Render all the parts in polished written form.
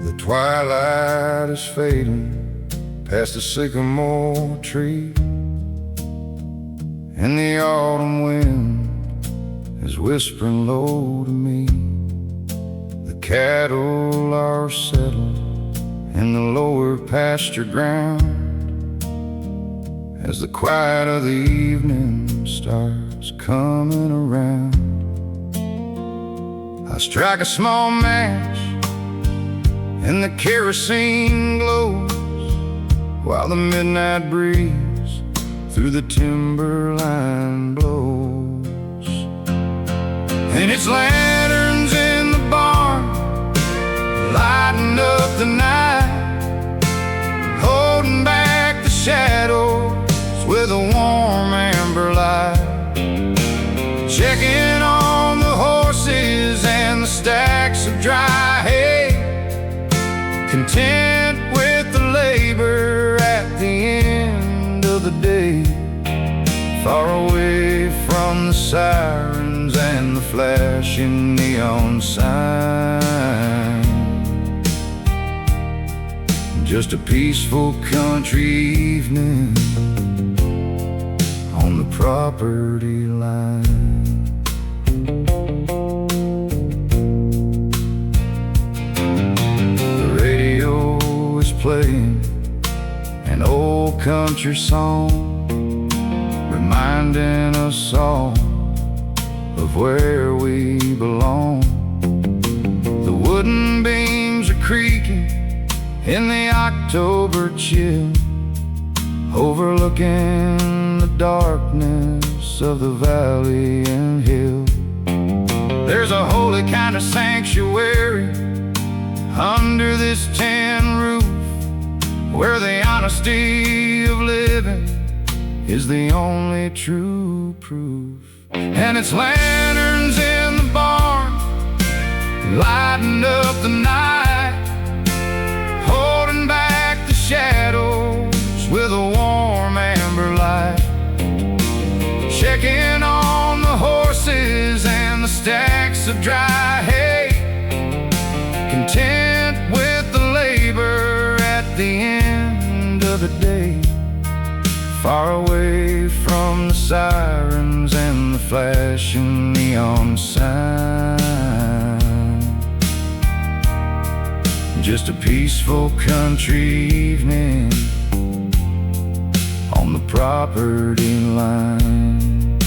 The twilight is fading past the sycamore tree, and the autumn wind is whispering low to me. The cattle are settled in the lower pasture ground as the quiet of the evening starts coming around. I strike a small match and the kerosene glows, while the midnight breeze through the timberline blows. And it's lanterns in the barn lighting up the night, holding back the shadows with a warm amber light, checking on the horses and the stacks of dry hay, content with the labor at the end of the day, far away from the sirens and the flashing neon sign. Just a peaceful country evening on the property line. The radio is playing an old country song, reminding us all of where we belong. The wooden beams are creaking in the October chill, overlooking the darkness of the valley and hill. There's a holy kind of sanctuary under this tin roof, where the honesty of living is the only true proof. And it's lanterns in the barn lighting up the night, holding back the shadows with a warm amber light, checking on the horses and the stacks of dry hay, content with the labor at the end of the day, far away from the sirens and the flashing neon sign. Just a peaceful country evening on the property line.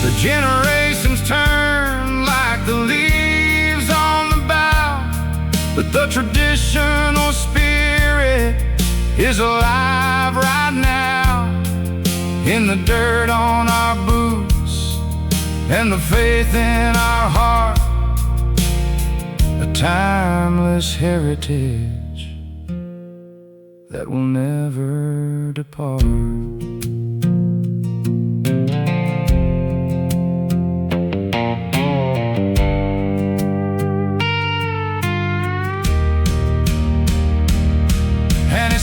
The generations turn like the leaves on the bough, but the traditional spirit is alive right now, in the dirt on our boots and the faith in our heart, a timeless heritage that will never depart.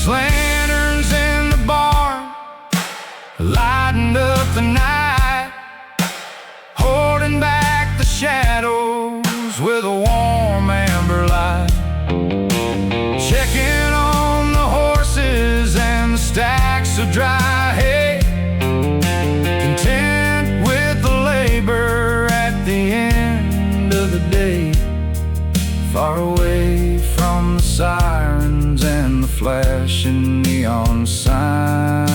Lanterns in the barn lighting up the night, holding back the shadows with a warm amber light, checking on the horses and the stacks of dry hay, content with the labor at the end of the day, far away from the sirens and the flashing neon sign.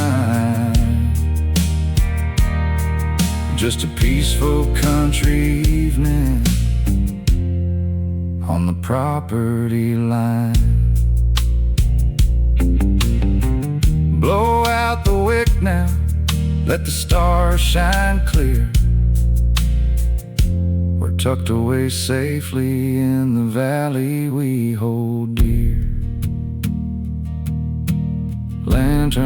Just a peaceful country evening on the property line. Blow out the wick now, let the stars shine clear. We're tucked away safely in the valley we hold dear. Lanterns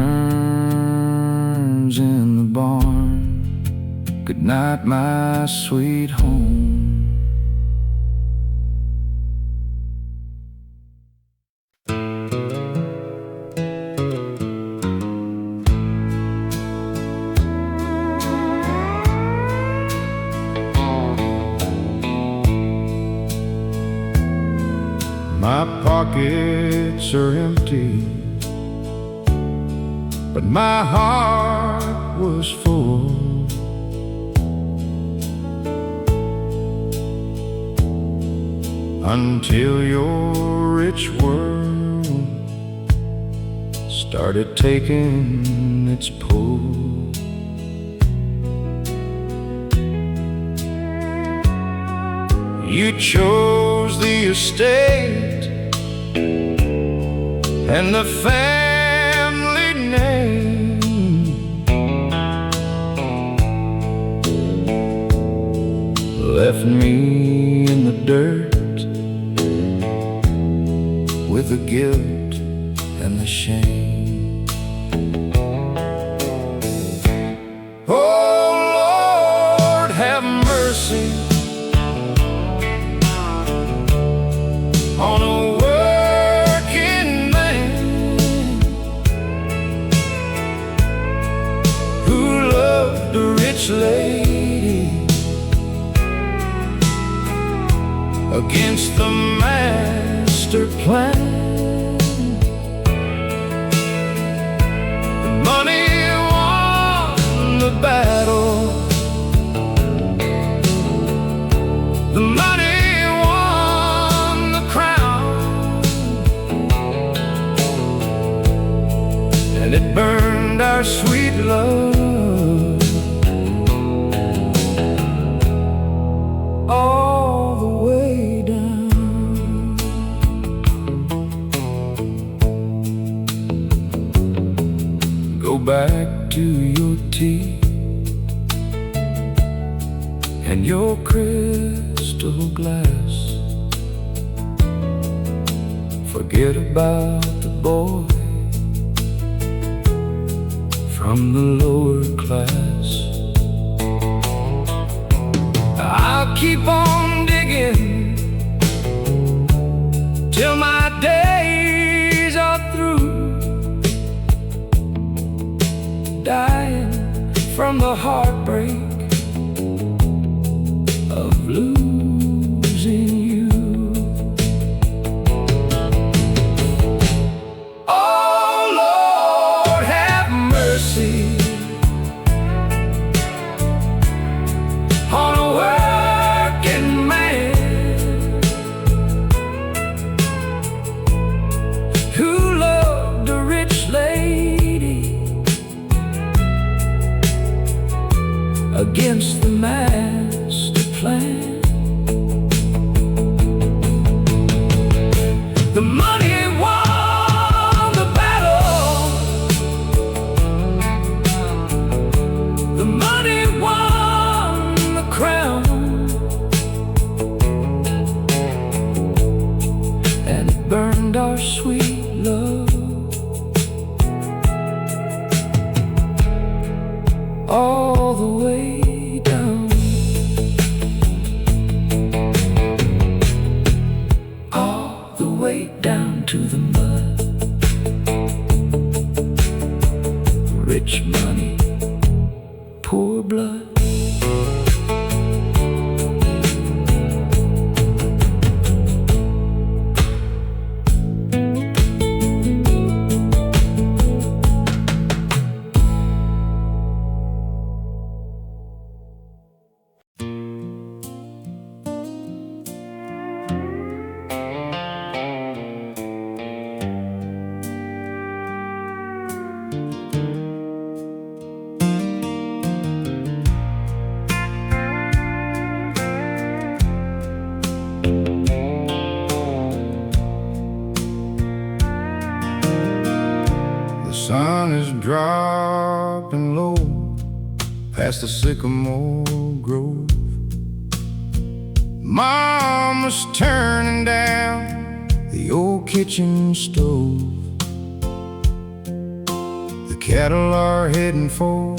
in the barn, good night my sweet home. pockets are empty, but my heart was full. Until your rich world started taking its pull. You chose the estate and the family name, left me in the dirt with the guilt and the shame. Oh Lord, have mercy on a working man who loved a rich lady against the master plan. The money won the battle. The money won the crown, and it burned our sweet love all the way down. Go back to your tea and your crystal glass. Forget about the boy from the lower class. I'll keep on digging till my days are through, dying from the heartbreak of losing you. Oh Lord, have mercy on a working man who loved a rich lady against the master plan. The money won the battle. The money won the crown, and it burned our sweet love all the way down. All the way down to the mud. Rich money, poor blood. The sun is dropping low past the sycamore grove. Mama's turning down the old kitchen stove. The cattle are heading for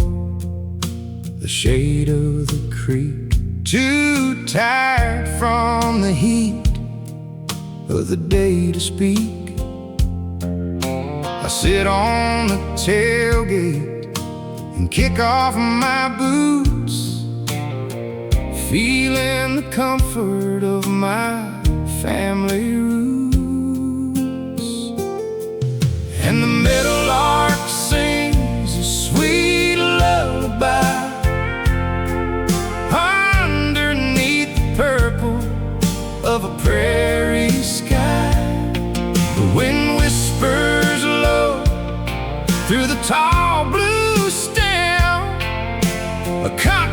the shade of the creek, too tired from the heat of the day to speak. I sit on the tailgate and kick off my boots, feeling the comfort of my family roots.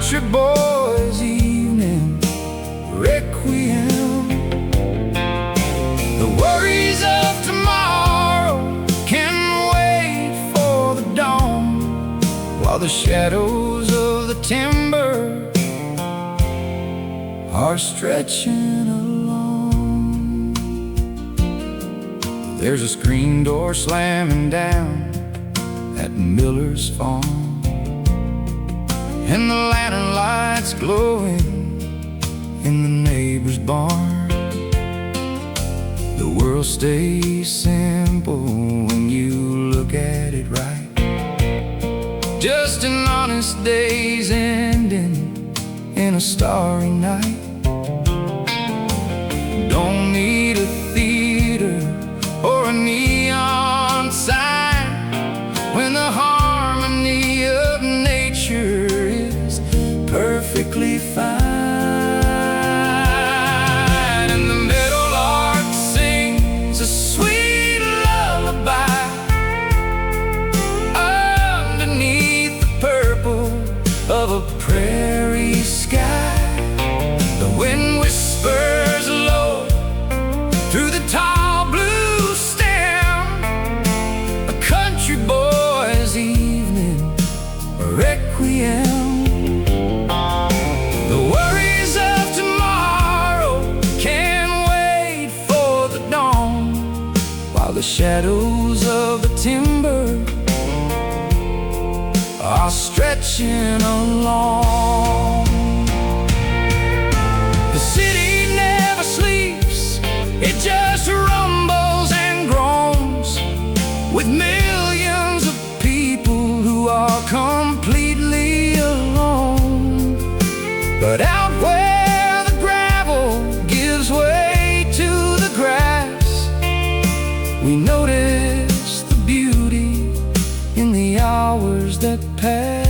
country boy's evening requiem. The worries of tomorrow can wait for the dawn, while the shadows of the timber are stretching along. There's a screen door slamming down at Miller's farm, and the lantern lights glowing in the neighbor's barn. The world stays simple when you look at it right. Just an honest day's ending in a starry night. Don't need a theater or a neon sign when the harmony of nature is perfectly fine. And the meadowlark sings a sweet lullaby underneath the purple of a prairie sky. The wind whispers low through the tall blue stem, a country boy's evening requiem. The worries of tomorrow can't wait for the dawn, while the shadows of the timber are stretching along. The city never sleeps, it just rumbles and groans, with millions of people who are completely alone. But out where the gravel gives way to the grass, we notice the beauty in the hours that pass.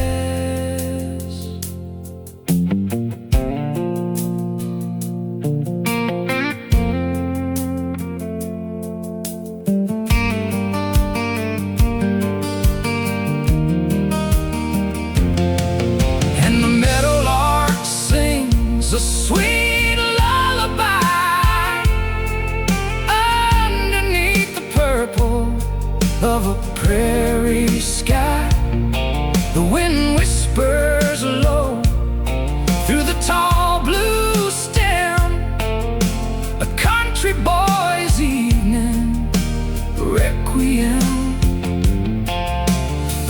And the meadowlark sings a sweet lullaby underneath the purple of a prairie sky. The wind whispers low through the tall blue stem, a country boy's evening requiem.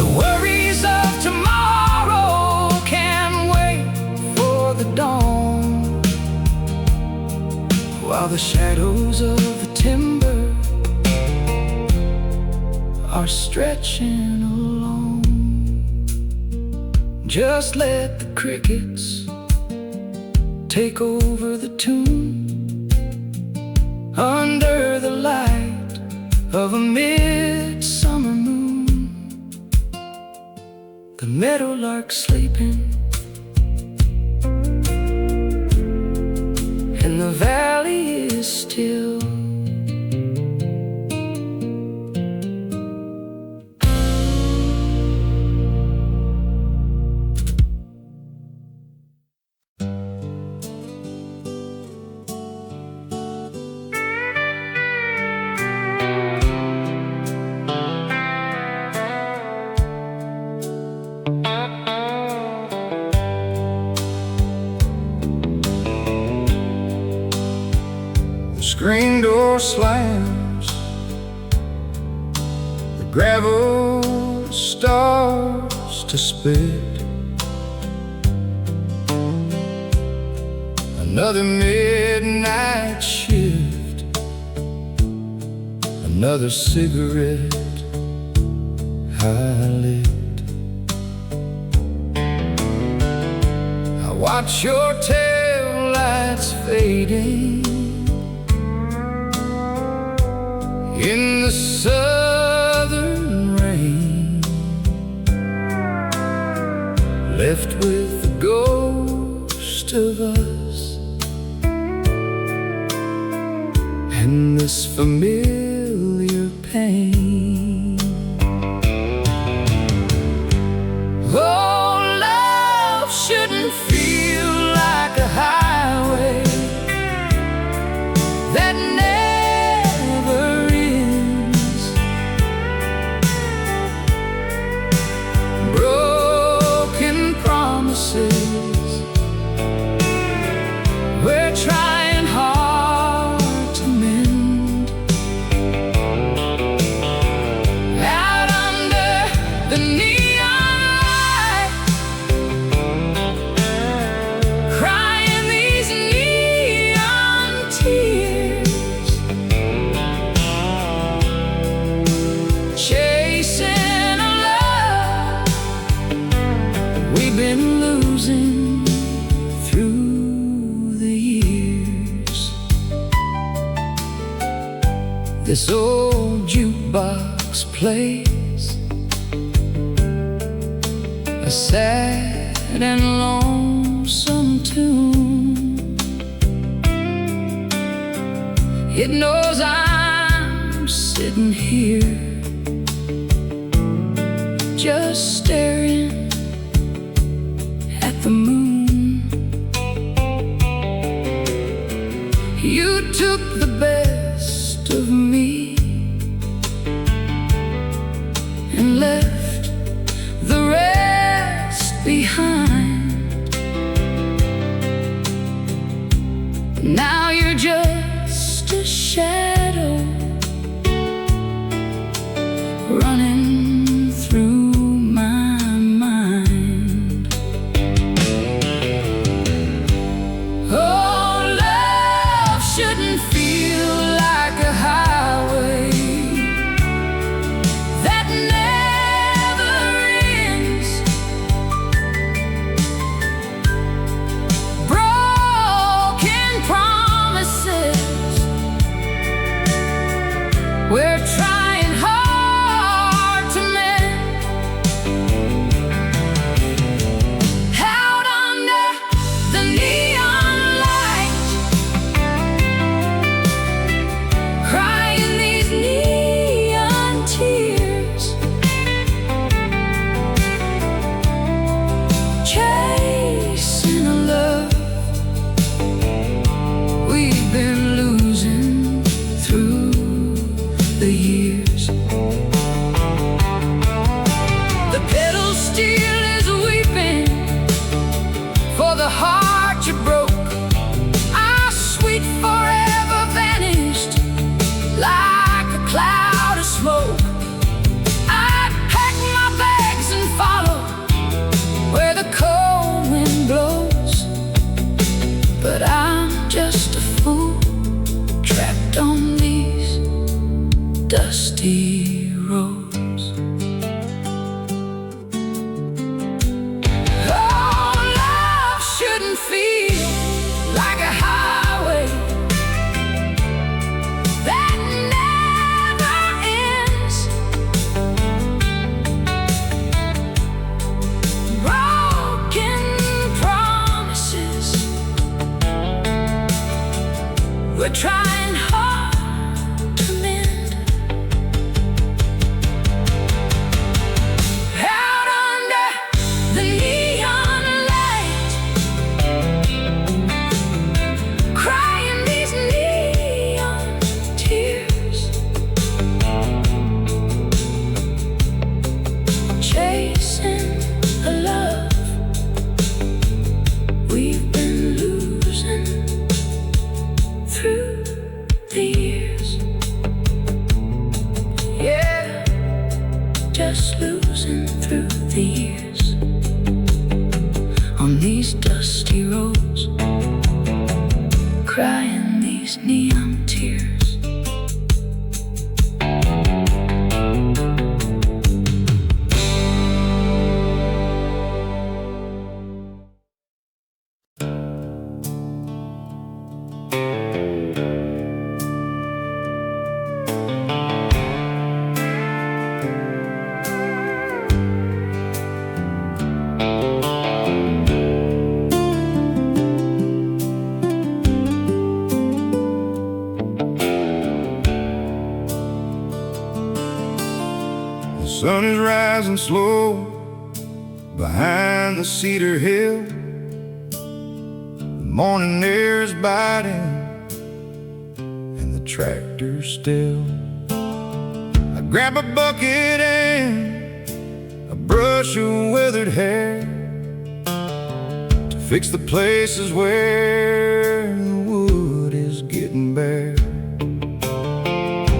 The worries of tomorrow can't wait for the dawn, while the shadows of the timber are stretching along. Just let the crickets take over the tune under the light of a midsummer moon. The meadowlark sleeping, and the valley is still. Screen door slams, the gravel starts to spit. Another midnight shift, another cigarette high lit. I watch your tail lights fading in the southern rain, left with the ghost of us and this familiar pain. Oh, love shouldn't losing through the years. This old jukebox plays a sad and lonesome tune. It knows I'm sitting here just staring at the moon. You took the best of me and left the rest behind. Now you're just a shadow running through my mind. Oh, love shouldn't feel like a highway that never ends. Broken promises, we're trying hard to mend. Out under the neon light, crying these neon tears, chasing a love we've been losing through the years. The pedal steel is weeping for the heart you broke. Our sweet forever vanished like a cloud of smoke. I'd pack my bags and follow where the cold wind blows, but I'm just a fool trapped on these dusty roads. Oh, love shouldn't feel like a highway that never ends. Broken promises, we're trying hard to mend. Out under the neon light, crying these neon tears, chasing a love we've been losing through the years. Yeah, just losing through the years on these dusty roads, crying these neon tears. The sun is rising slow behind the cedar hill. The morning air is biting and the tractor's still. I grab a bucket and a brush of withered hair to fix the places where the wood is getting bare.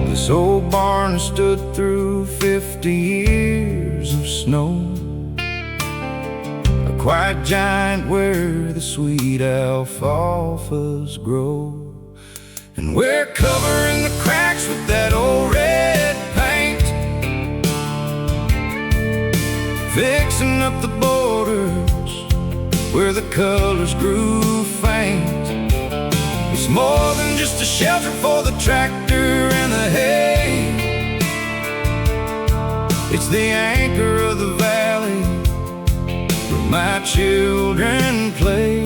This old barn has stood through 50 years of snow, a quiet giant where the sweet alfalfas grow. And we're covering the cracks with that old red paint, fixing up the borders where the colors grew faint. It's more than just a shelter for the tractor and the hay. It's the anchor of the valley where my children play.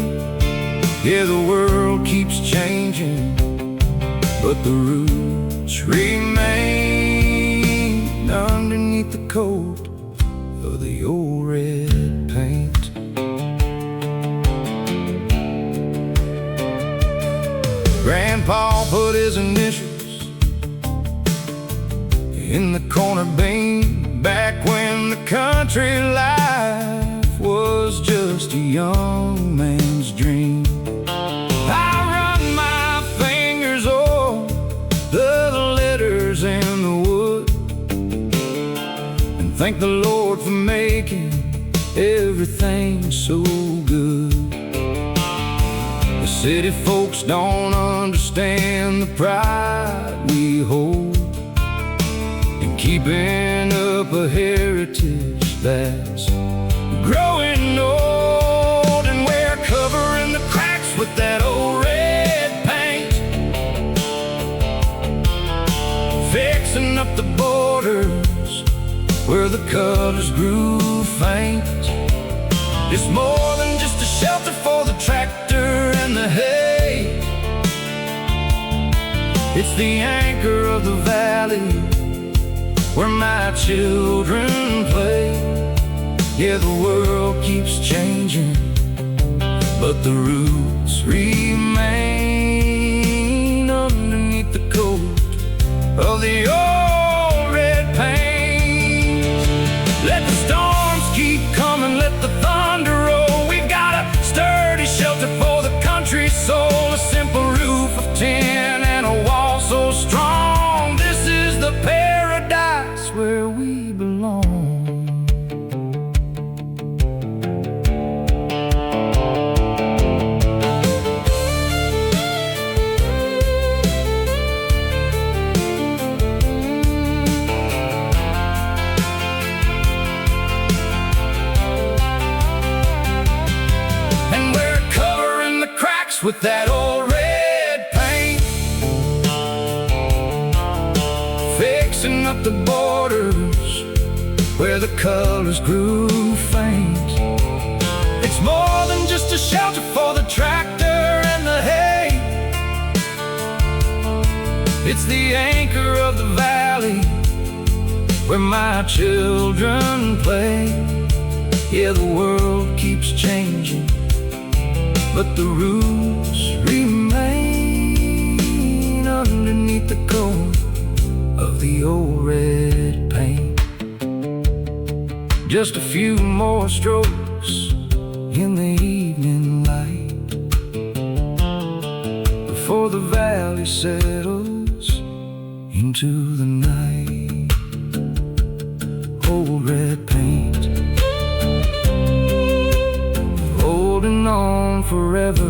Yeah, the world keeps changing, but the roots remain underneath the coat of the old red paint. Grandpa put his initials in the corner beam back when the country life was just a young man's dream. I run my fingers over the letters in the wood and thank the Lord for making everything so good. The city folks don't understand the pride we hold in keeping up a heritage that's growing old. And we're covering the cracks with that old red paint, fixing up the borders where the colors grew faint. It's more than just a shelter for the tractor and the hay. It's the anchor of the valley where my children play. Yeah, the world keeps changing, but the roots remain underneath the coat of the old red paint. Let the storms keep coming, let the thunder roll. We've got a sturdy shelter for the country's soul, a simple roof of tin and a wall so strong. This is the paradise where we belong. With that old red paint, fixing up the borders where the colors grew faint. It's more than just a shelter for the tractor and the hay. It's the anchor of the valley where my children play. Yeah, the world keeps changing, but the roots remain underneath the coat of the old red paint. Just a few more strokes in the evening light before the valley settles into the night. Old red paint, holding on forever.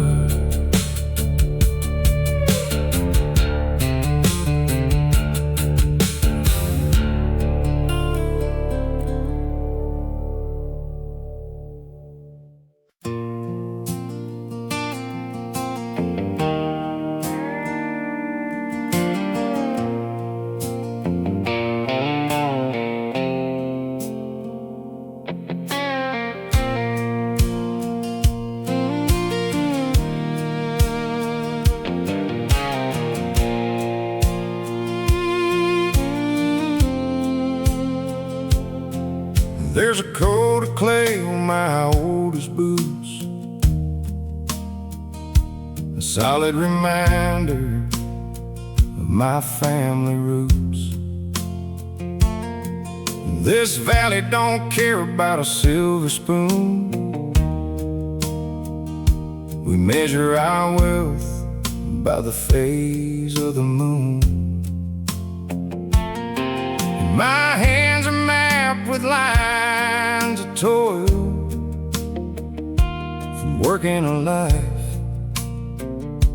There's a coat of clay on my oldest boots, a solid reminder of my family roots. This valley don't care about a silver spoon. We measure our wealth by the phase of the moon. And my hands are mapped with lines of toil from working a life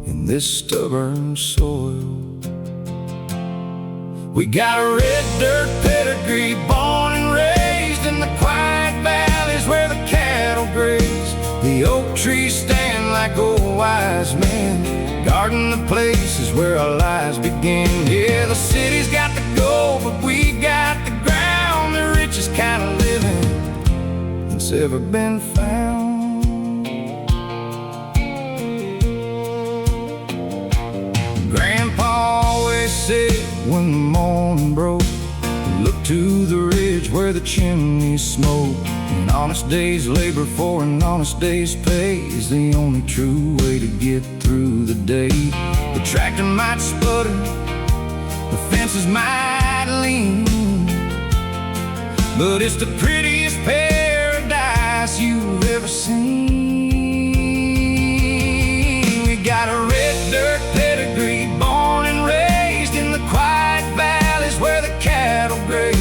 in this stubborn soil. We got a red dirt pedigree, born and raised in the quiet valleys where the cattle graze. The oak the places where our lives begin. Yeah, the city's got the gold, but we got the ground, the richest kind of living that's ever been found. Grandpa always said when the morning broke, look to the ridge where the chimneys smoke. An honest day's labor for an honest day's pay is the only true way to get through the day. The tractor might sputter, the fences might lean, but it's the prettiest paradise you've ever seen. We got a red dirt pedigree, born and raised in the quiet valleys where the cattle graze.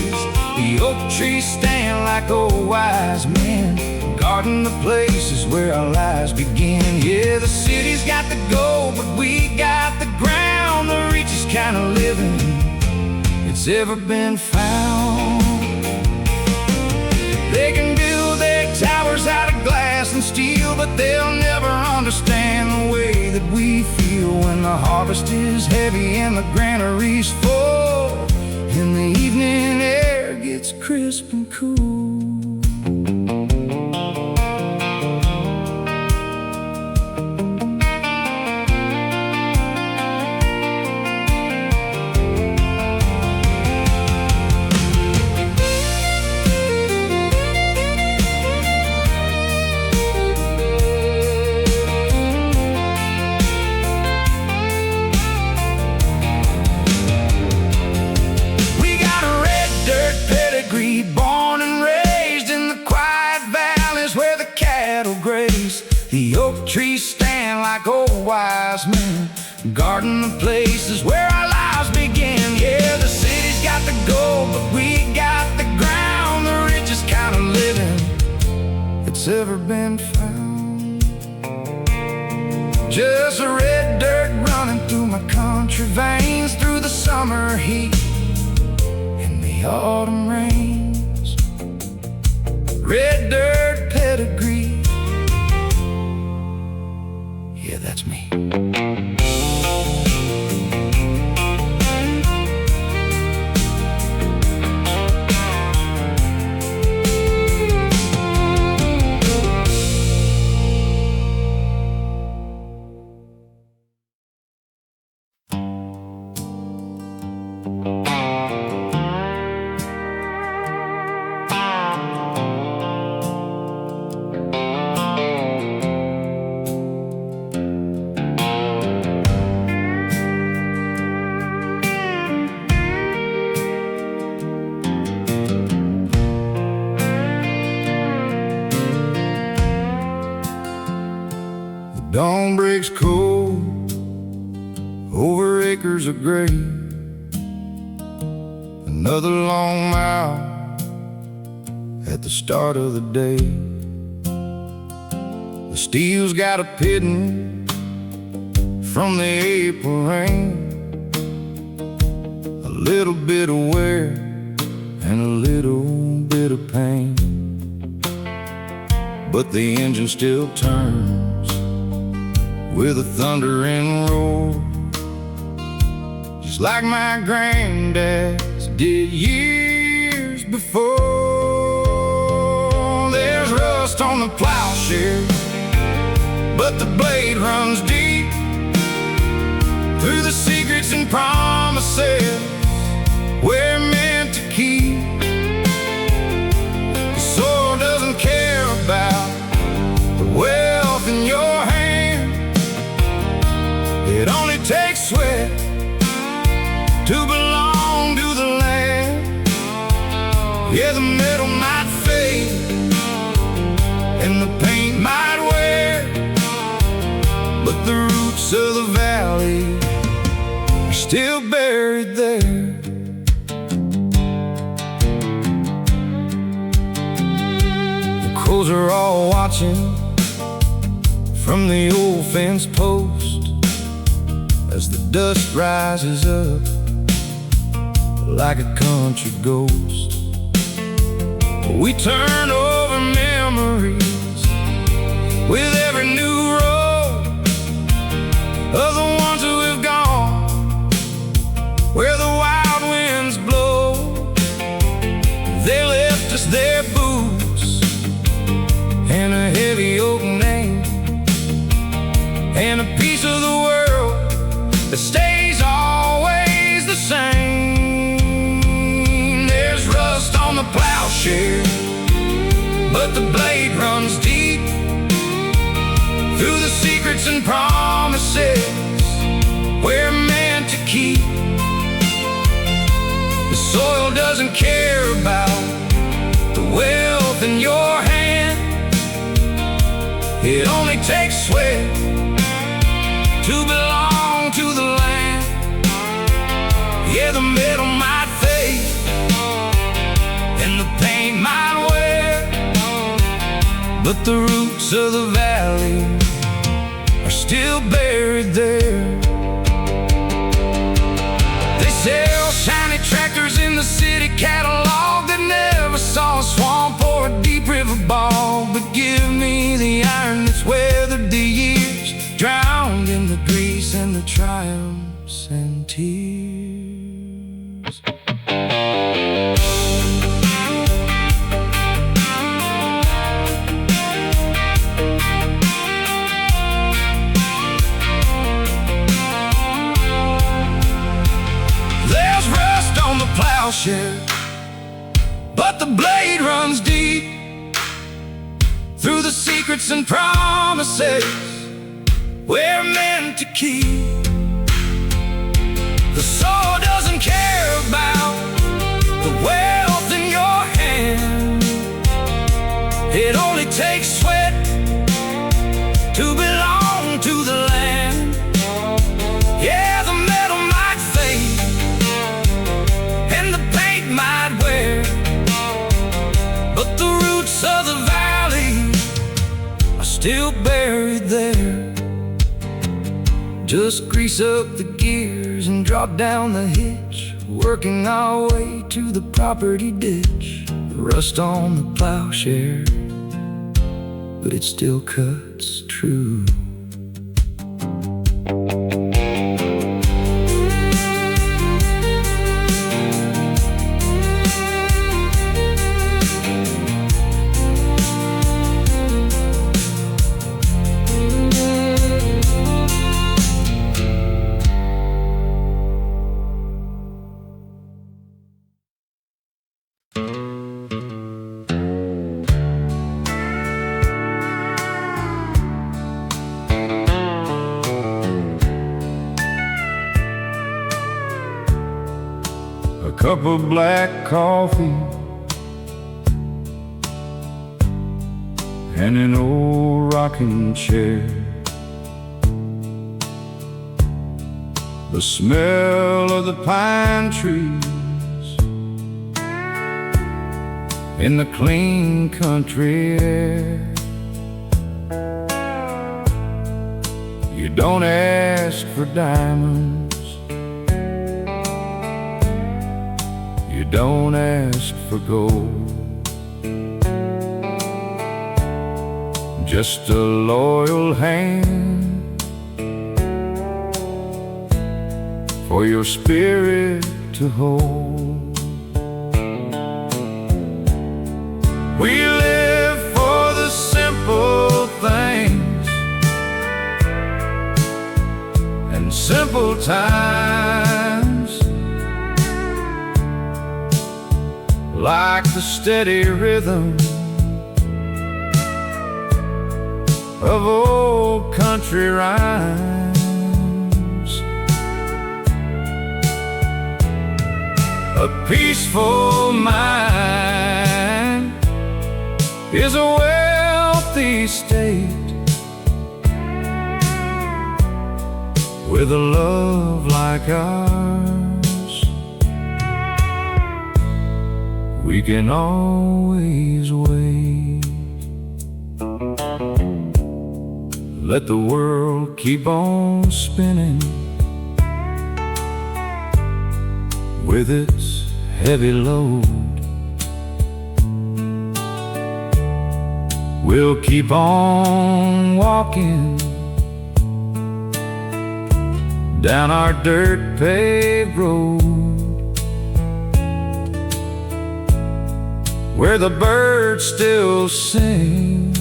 The oak trees stand like old wise men, guarding the places where our lives begin. Yeah, the city's got the gold, but we got the ground, the richest kind of living that's ever been found. They can build their towers out of glass and steel, but they'll never understand the way that we feel when the harvest is heavy and the granaries full, and the evening air gets crisp and cool. Born and raised in the quiet valleys where the cattle graze. The oak trees stand like old wise men, guarding the places where our lives begin. Yeah, the city's got the gold, but we got the ground, the richest kind of living that's ever been found. Just a red dirt running through my country veins, through the summer heat and the autumn rain. Red dirt pedigree, yeah, that's me. Dawn breaks cold over acres of grain. Another long mile at the start of the day. The steel's got a pitting from the April rain. A little bit of wear and a little bit of pain, but the engine still turns with a thundering roar, just like my granddad's did years before. There's rust on the plowshare, but the blade runs deep through the secrets and promises we're meant to keep. The soil doesn't care about the wealth in your hand. It only takes sweat to belong to the land. Yeah, the metal might fade and the paint might wear, but the roots of the valley are still buried there. The crows are all watching from the old fence post as the dust rises up like a country ghost. We turn over memories with every new road of the ones who have just their boots and a heavy oak name, and a piece of the world that stays always the same. There's rust on the plowshare, but the blade runs deep through the secrets and promises we're meant to keep. The soil doesn't care about the wealth in your hand. It only takes sweat to belong to the land. Yeah, the metal might fade and the paint might wear, but the roots of the valley are still buried there. They sell shiny tractors in the city catalog that never saw a swamp or a deep river bog. But give me the iron that's weathered the years, drowned in the grease and the triumphs and tears. There's rust on the plowshare, but the blade runs deep through the secrets and promises we're meant to keep. The soul doesn't care about the wealth in your hand. It only takes sweat to belong to the land. Yeah, the metal might fade and the paint might wear, but the roots of the valley are still buried there. Just grease up the gears and drop down the hitch, working our way to the property ditch. The rust on the plowshare, but it still cuts true. A cup of black coffee and an old rocking chair. The smell of the pine trees in the clean country air. You don't ask for diamonds, you don't ask for gold, just a loyal hand for your spirit to hold. We live for the simple things and simple times, like the steady rhythm of old country rhymes. A peaceful mind is a wealthy state, with a love like ours, we can always wait. Let the world keep on spinning with its heavy load. We'll keep on walking down our dirt-paved road, where the birds still sing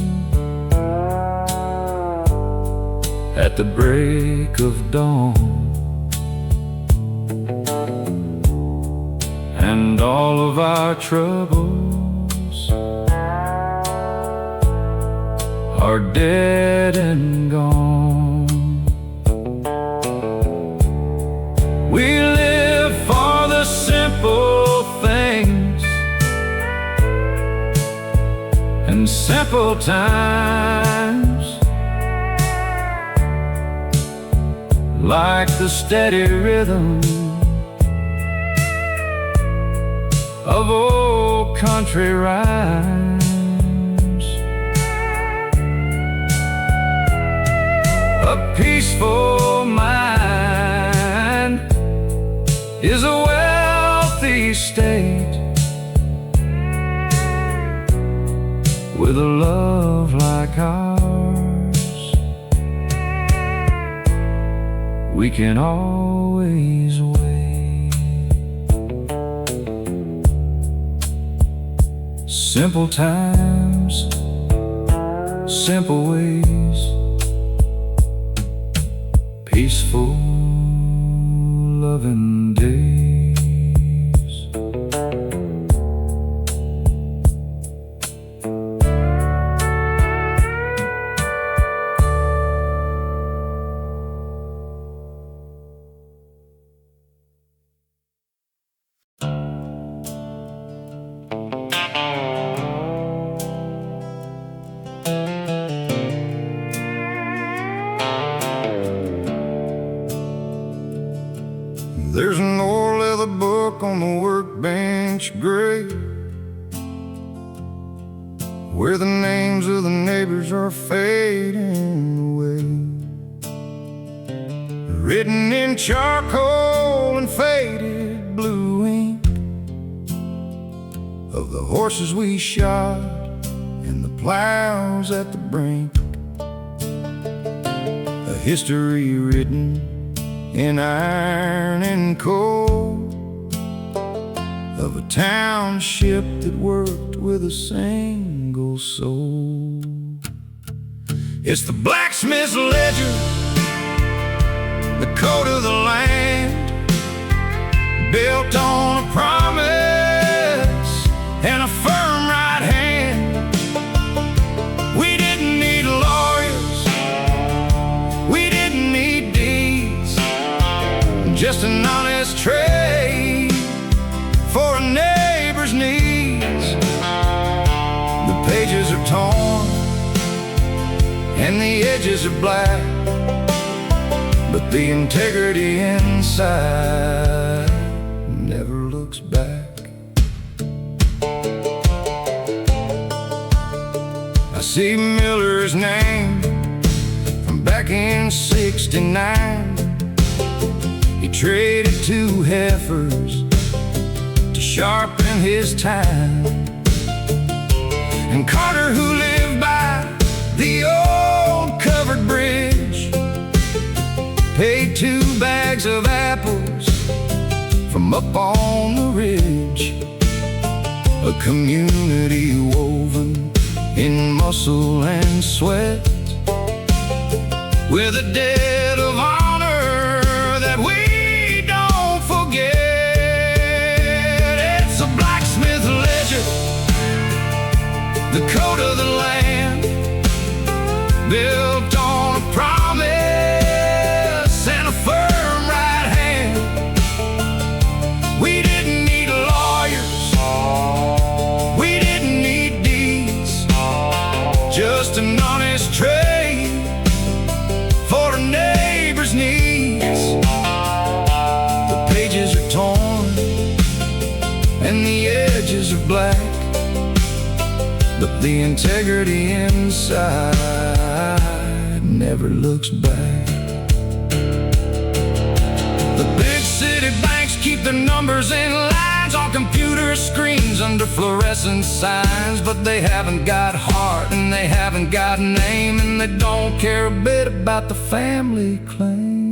at the break of dawn, and all of our troubles are dead and gone. We live for the simple things and simple times, like the steady rhythm of old country rhymes. A peaceful mind is a wealthy state, with a love like ours, we can always wait. Simple times, simple ways, peaceful, loving days. There's an old leather book on the workbench grate, where the names of the neighbors are fading away, written in charcoal and faded blue ink, of the horses we shot and the plows at the brink. A history written in iron and coal, of a township that worked with a single soul. It's the blacksmith's ledger, the code of the land, built on a promise and a firm right hand. We didn't need lawyers, we didn't need deeds, just an honest trade for a neighbor's needs. The pages are torn and the edges are black, but the integrity inside never looks back. I see Miller's name from back in '69. He traded 2 heifers to sharpen his time. And Carter, who lived by the old covered bridge, paid 2 bags of apples from up on the ridge. A community woven in muscle and sweat, with a debt of honor that we don't forget. It's a blacksmith ledger, the code of the land, built on a promise and a firm right hand. We didn't need lawyers, we didn't need deeds, just an honest trade for a neighbor's needs. The pages are torn and the edges are black, but the integrity inside never looks back. The big city banks keep their numbers in lines on computer screens under fluorescent signs, but they haven't got heart and they haven't got name, and they don't care a bit about the family claim.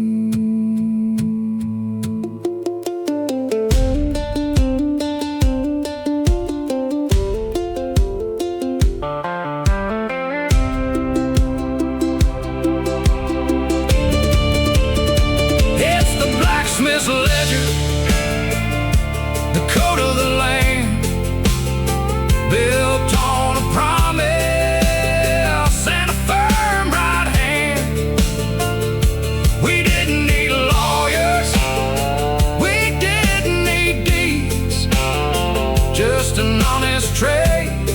just an honest trade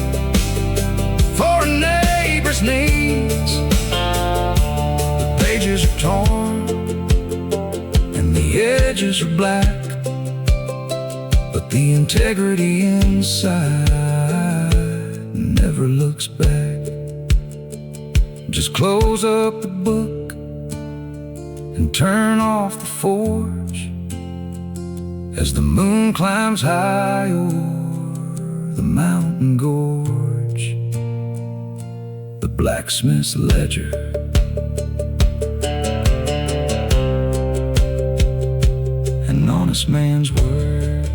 for a neighbor's needs. The pages are torn and the edges are black, but the integrity inside never looks back. Just close up the book and turn off the forge as the moon climbs high o'er the mountain gorge. The blacksmith's ledger, an honest man's word.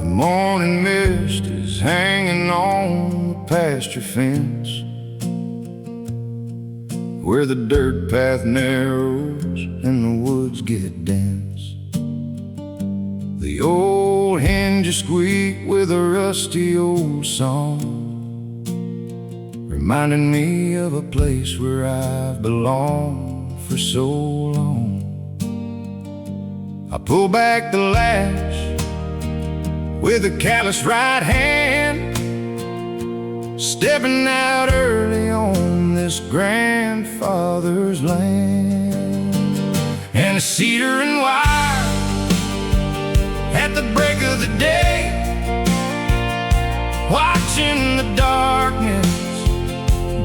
Morning mist is hanging on the pasture fence, where the dirt path narrows and the woods get dense. The old hinges squeak with a rusty old song, reminding me of a place where I've belonged for so long. I pull back the latch with a callous right hand, stepping out early on this grandfather's land. And a cedar and wire at the break of the day, watching the darkness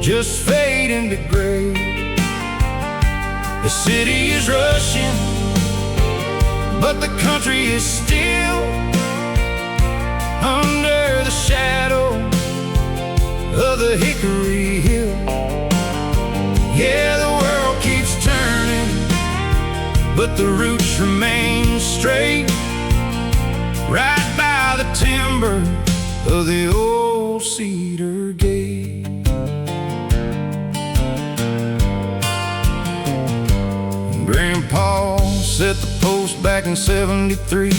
just fade into gray. The city is rushing, but the country is still under the shadow of the hickory hill. Yeah, the world keeps turning, but the roots remain straight, right by the timber of the old cedar gate. Grandpa set the post back in '73,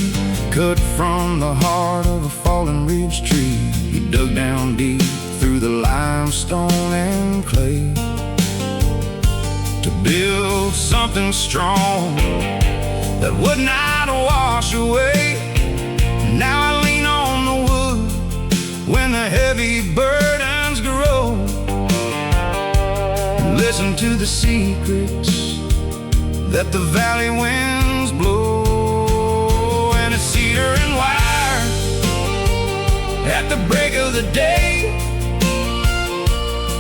cut from the heart of a fallen ridge tree. He dug down deep through the limestone and clay to build something strong that would not wash away. Now I lean on the wood when the heavy burdens grow, and listen to the secrets that the valley winds blow. And a cedar and wire at the break of the day,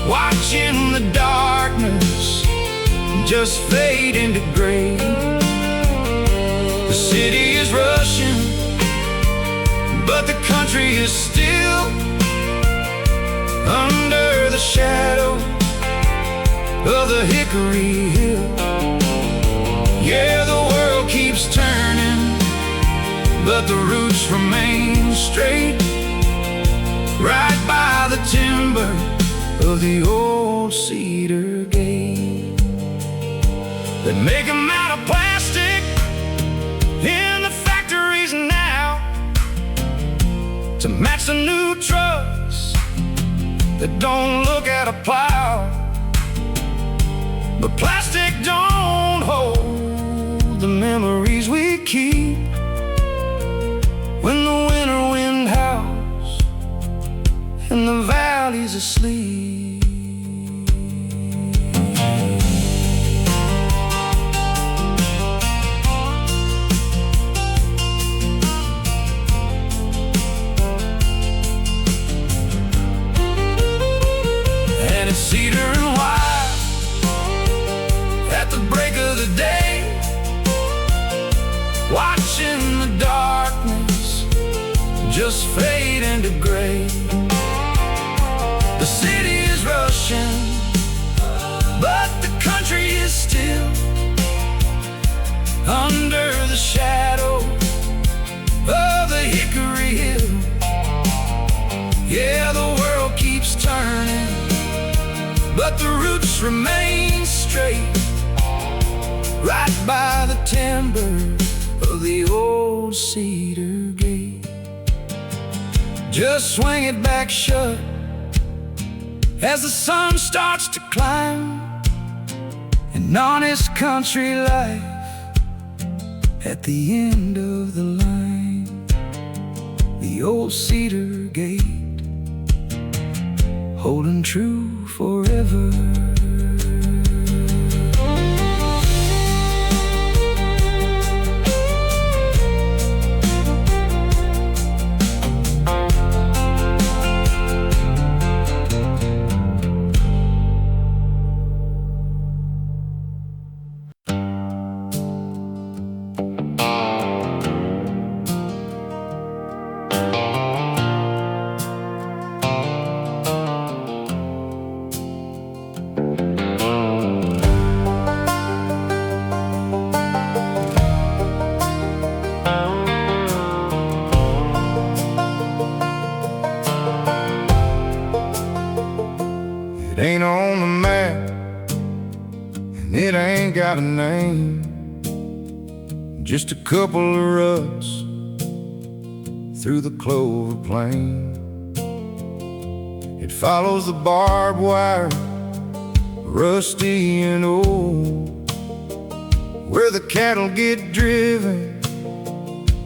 watching the darkness just fade into gray. The city is rushing, but the country is still under the shadow of the hickory hill. Yeah, the world keeps turning, but the roots remain straight, right by the timber of the old cedar gate. They make them out of plastic in the factories now to match the new trucks that don't look at a plow. But plastic don't hold the memories we keep when the winter wind howls and the valley's asleep. And it's cedar and wire at the break of the day, watching the darkness just fade into gray. The city is rushing, but the country is still under the shadow of the but the roots remain straight, right by the timber of the old cedar gate. Just swing it back shut as the sun starts to climb. An honest country life at the end of the line. The old cedar gate, holding true forever. It ain't on the map, and it ain't got a name. Just a couple of ruts through the clover plain. It follows the barbed wire, rusty and old, where the cattle get driven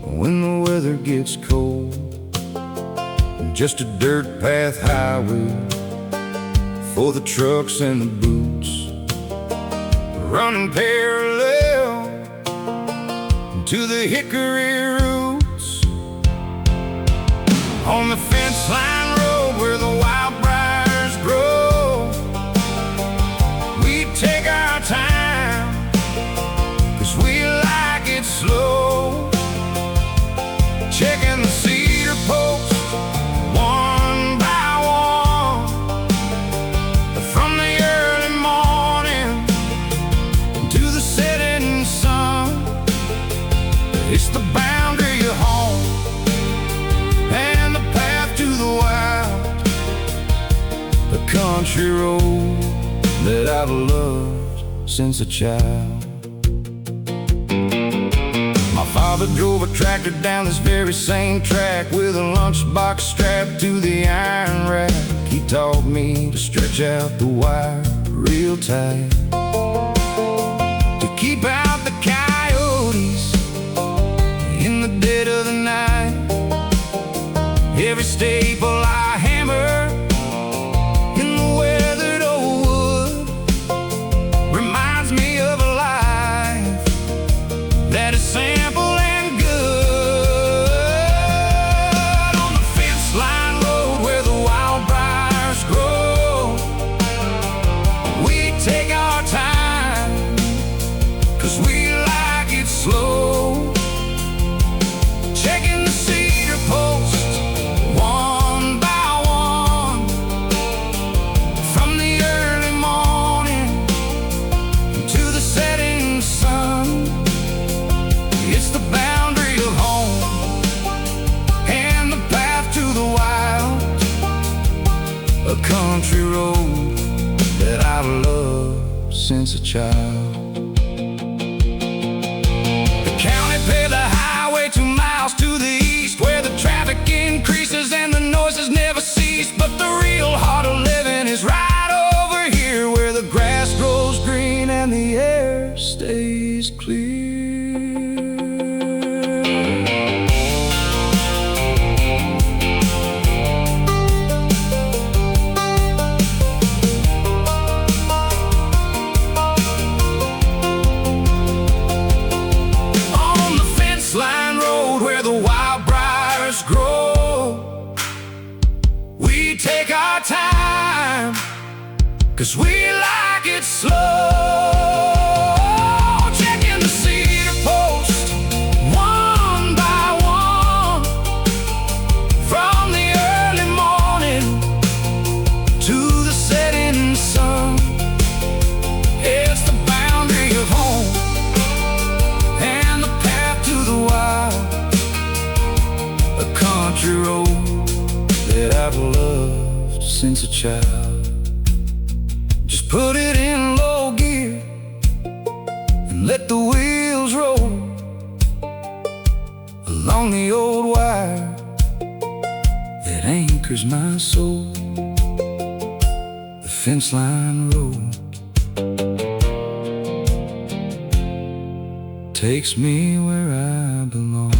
when the weather gets cold. Just a dirt path highway for the trucks and the boots, running parallel to the hickory roots. On the fence line road where the wild briars grow, we take our time, 'cause we like it slow. Checking the cedar posts one by one, from the early morning to the setting sun. It's the boundary of home and the path to the wild, the country road that I've loved since a child. My father drove a tractor down this very same track with a lunchbox strapped to the iron rack. He taught me to stretch out the wire real tight, to keep out the coyotes in the dead of the night. Every staple I hammer in the weathered old wood reminds me of a life that is simple and good. On the fence line road where the wild briars grow, we take our time, 'cause we like it slow. Checking the cedar posts one by one, from the early morning to the setting sun. It's the boundary of home and the path to the wild, a country road that I've loved since a child. The county paved the highway 2 miles to the east, where the traffic increases and the noises never cease. But the real heart of living is right over here, where the grass grows green and the air stays clear. On the fence line road where the wild briars grow, we take our time, 'cause we like it slow. Checking the cedar post one by one, from the early morning to the setting sun. It's the boundary of home and the path to the wild, a country road that I've loved since a child. Put it in low gear and let the wheels roll along the old wire that anchors my soul. The fence line road takes me where I belong.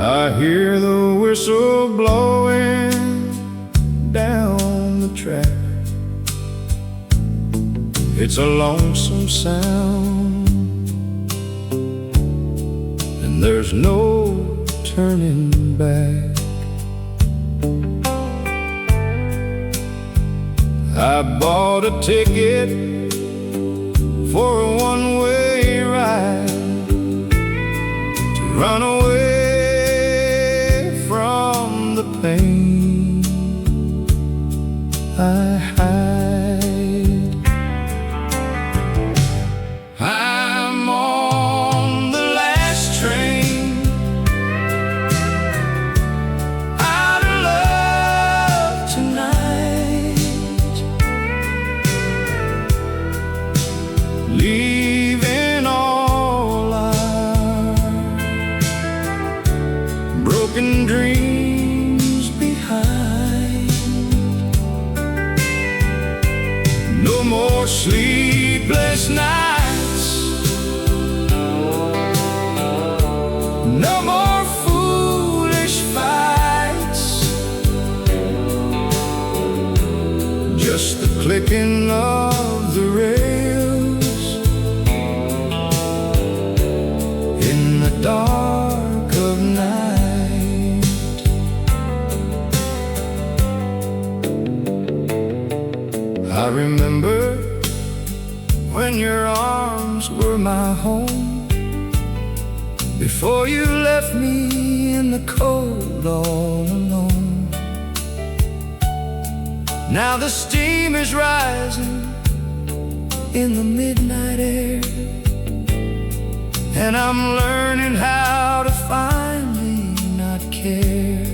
I hear the whistle blowing down the track. It's a lonesome sound, and there's no turning back. I bought a ticket for a one-way ride to run away from the pain I hide. I'm on the last train out of love tonight, leaving all our broken dreams behind. No more sleepless nights, no more foolish fights, just the clicking of the rails in the dark of night. I remember when your arms were my home, before you left me in the cold all alone. Now the steam is rising in the midnight air, and I'm learning how to finally not care.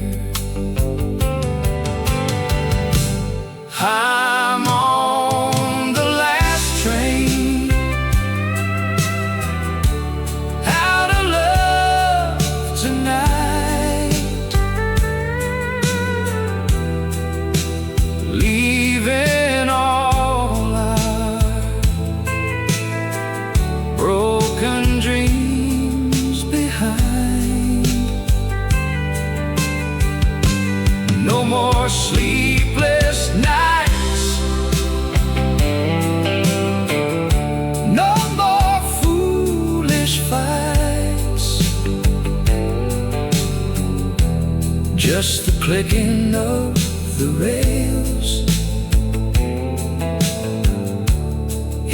I'm on the last train out of love tonight, leaving all our broken dreams behind. No more sleepless nights, no more foolish fights, just the clicking of the rails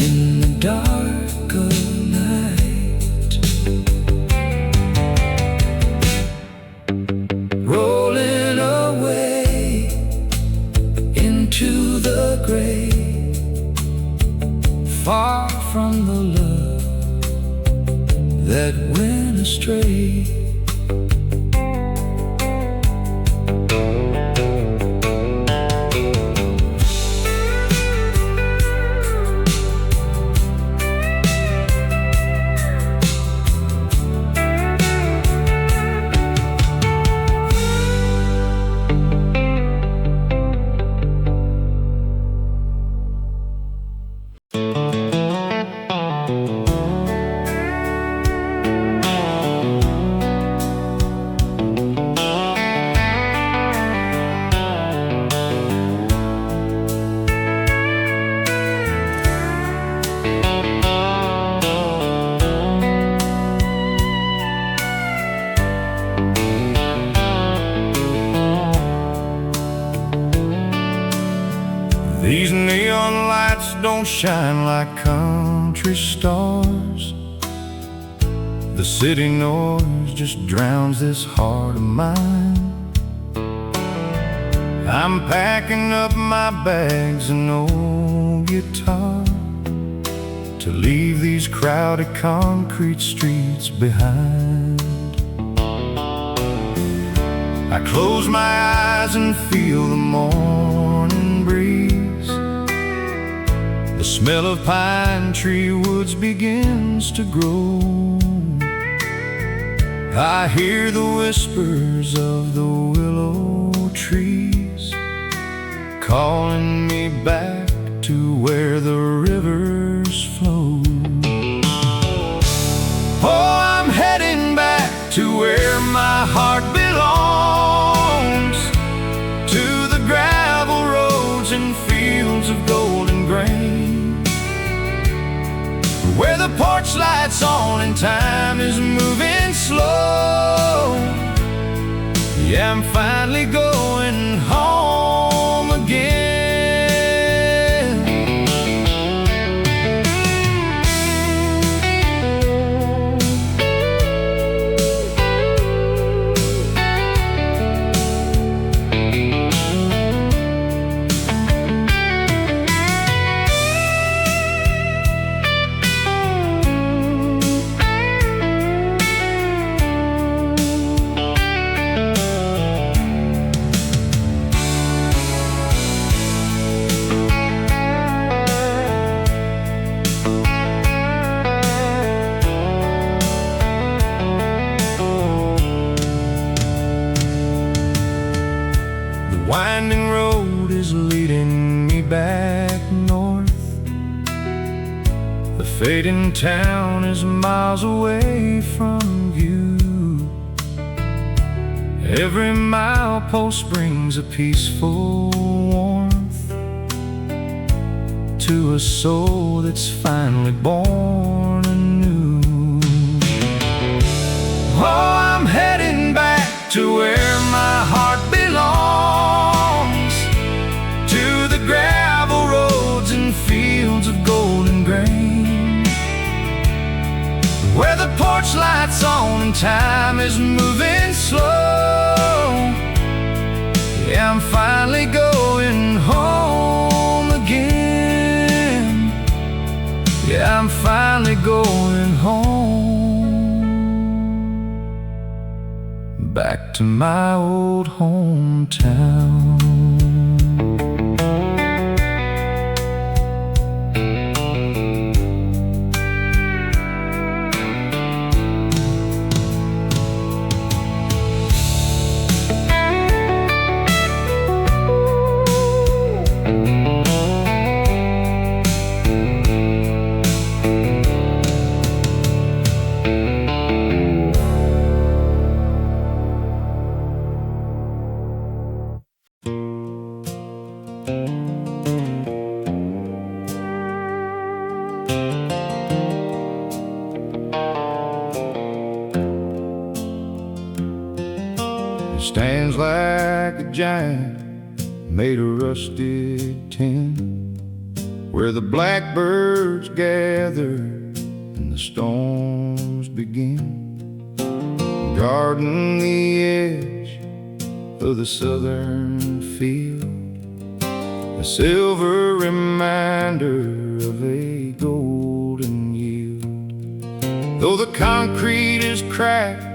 in the dark of night. Rolling away into the gray, far from the love that went astray. These neon lights don't shine like country stars. The city noise just drowns this heart of mine. I'm packing up my bags and old guitar to leave these crowded concrete streets behind. I close my eyes and feel the morning breeze. The smell of pine tree woods begins to grow. I hear the whispers of the willow trees calling me back to where the rivers flow. Oh, I'm heading back to where my heart belongs, to the gravel roads and fields of golden grain, where the porch light's on and time is moving slow. Yeah, I'm finally going home again. Winding road is leading me back north. The fading town is miles away from you. Every milepost brings a peaceful warmth to a soul that's finally born anew. Oh, I'm heading back to where my heart belongs, to the gravel roads and fields of golden grain, where the porch light's on and time is moving slow. Yeah, I'm finally going home again. Yeah, I'm finally going home, back to my old hometown. Stands like a giant made of rusted tin, where the blackbirds gather and the storms begin, guarding the edge of the southern field, a silver reminder of a golden yield. Though the concrete is cracked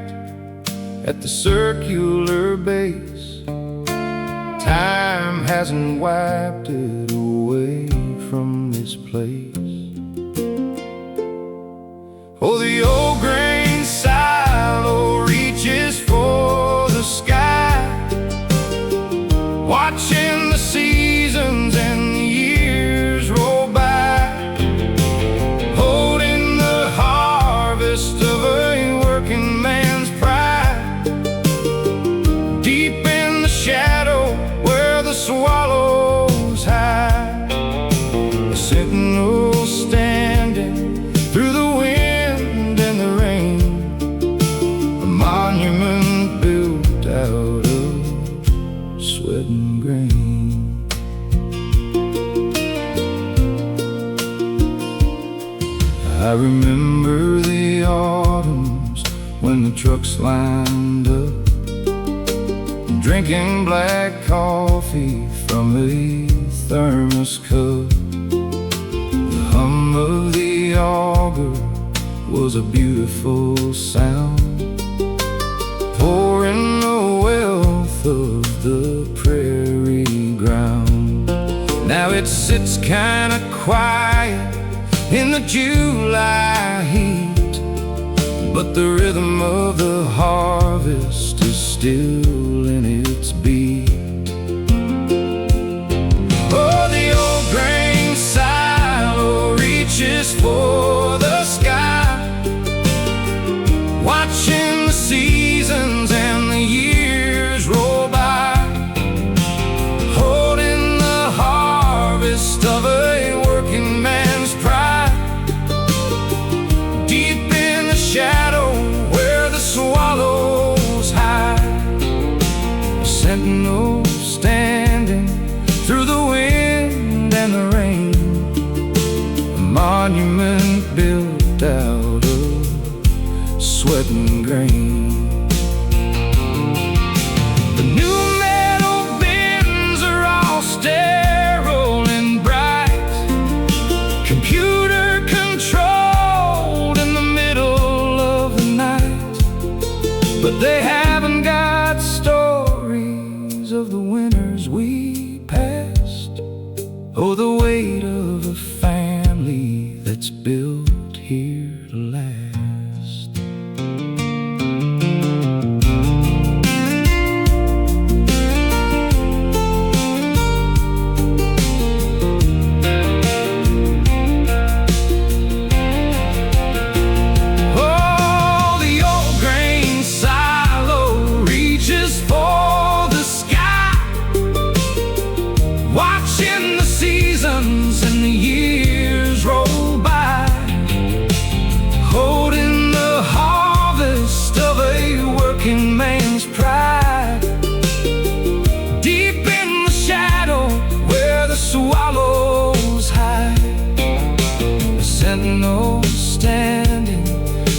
at the circular base, time hasn't wiped it away from this place. Oh, the old grain silo reaches for the sky, watching the seasons and the years roll by, holding the harvest of a working man's pride, deep in the shadow where the swallows hide. The sentinel I remember the autumns when the trucks lined up, drinking black coffee from a thermos cup. The hum of the auger was a beautiful sound, pouring the wealth of the prairie ground. Now it sits kinda quiet in the July heat, but the rhythm of the harvest is still in its beat. Oh, the old grain silo reaches for the sky, watching the seasons and the years roll by, holding the harvest of a working man's pride. Deep in the shadow where the swallows hide, a sentinel standing through the wind and the rain, a monument built out of sweat and grain. The new metal bins are all sterile and bright, computer controlled in the middle of the night, but they haven't got stories of the winters we passed, or the weight of a family that's built here to last. Oh, the old grain silo reaches for the sky, watching the seasons and the years roll by, holding the harvest of a working man's pride. Deep in the shadow where the swallows hide, a sentinel standing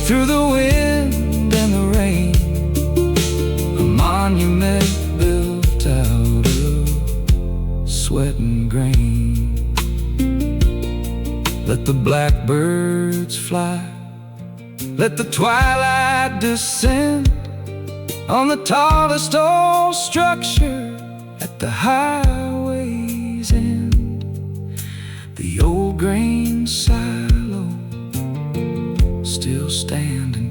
through the wind and the rain, a monument built out of sweat and grain. Let the blackbirds fly, let the twilight descend on the tallest old structure at the highway's end. The old grain silo still standing